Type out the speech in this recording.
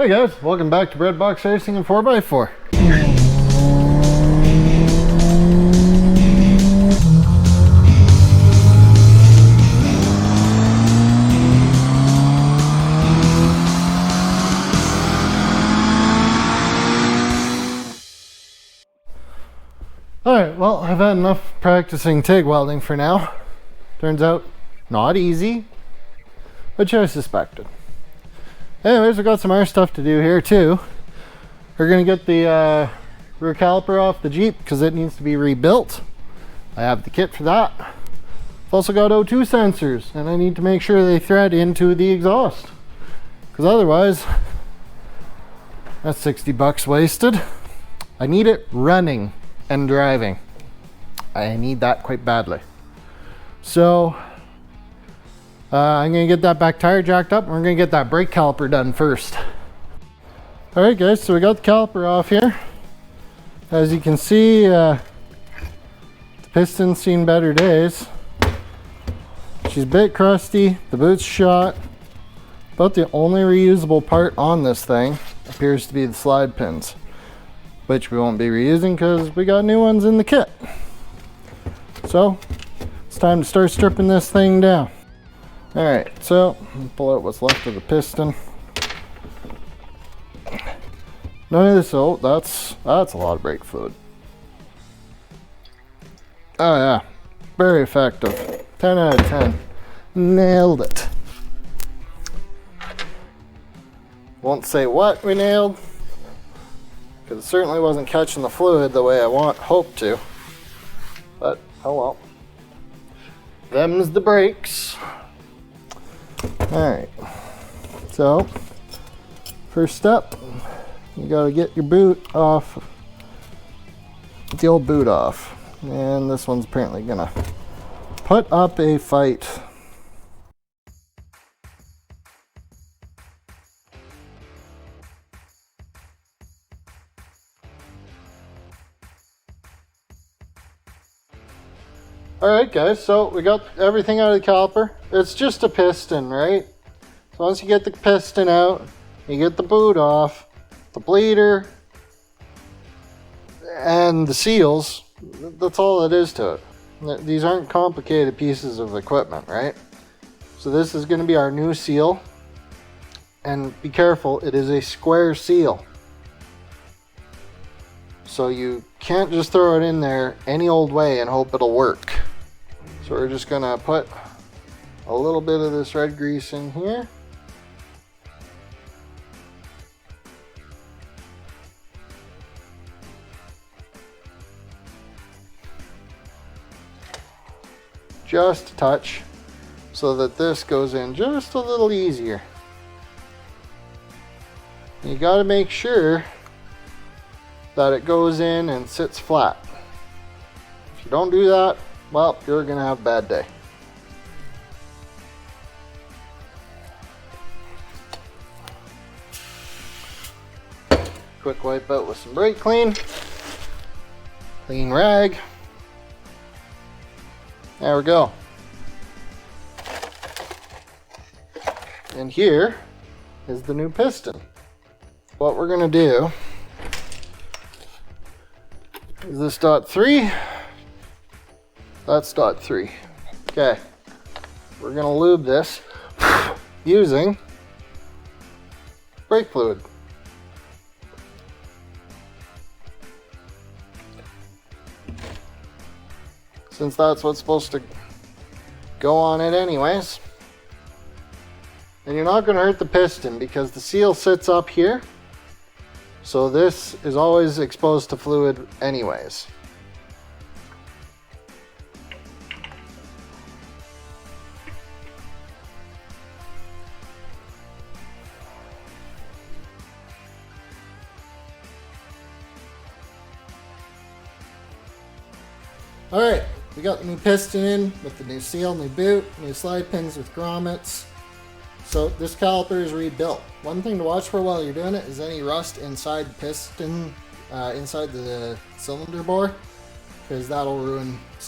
Hey guys, welcome back to Breadbox Racing and 4x4. Alright, well, I've had enough practicing TIG welding for now. Turns out, not easy, which I suspected. Anyways, we got some other stuff to do here too. We're gonna get the rear caliper off the Jeep because it needs to be rebuilt. I have the kit for that. I've also got O2 sensors, and I need to make sure they thread into the exhaust, because otherwise that's 60 bucks wasted. I need it running and driving. I need that quite badly. So I'm gonna get that back tire jacked up, and we're gonna get that brake caliper done first. All right guys, so we got the caliper off here. As you can see, the piston's seen better days. She's a bit crusty, the boot's shot. About the only reusable part on this thing appears to be the slide pins, which we won't be reusing because we got new ones in the kit. So it's time to start stripping this thing down. All right, so pull out what's left of the piston. None of this, oh, that's a lot of brake fluid. Oh yeah, very effective. 10 out of 10. Nailed it. Won't say what we nailed, because it certainly wasn't catching the fluid the way I hoped to. But oh well. Them's the brakes. Alright, so first step, you gotta get your boot off, the old boot off, and this one's apparently gonna put up a fight. Alright guys, so we got everything out of the caliper. It's just a piston, right? So once you get the piston out, you get the boot off, the bleeder, and the seals. That's all it is to it. These aren't complicated pieces of equipment, right? So this is going to be our new seal. And be careful, it is a square seal. So you can't just throw it in there any old way and hope it'll work. So we're just gonna put a little bit of this red grease in here. Just a touch, so that this goes in just a little easier. You gotta make sure that it goes in and sits flat. If you don't do that, well, you're gonna have a bad day. Quick wipe out with some brake clean rag. There we go. And here is the new piston. What we're gonna do is this dot 3. That's dot 3. Okay, we're gonna lube this using brake fluid. Since that's what's supposed to go on it anyways. And you're not gonna hurt the piston because the seal sits up here. So this is always exposed to fluid anyways. Alright, we got the new piston in with the new seal, new boot, new slide pins with grommets. So this caliper is rebuilt. One thing to watch for while you're doing it is any rust inside the piston, inside the cylinder bore, because that'll ruin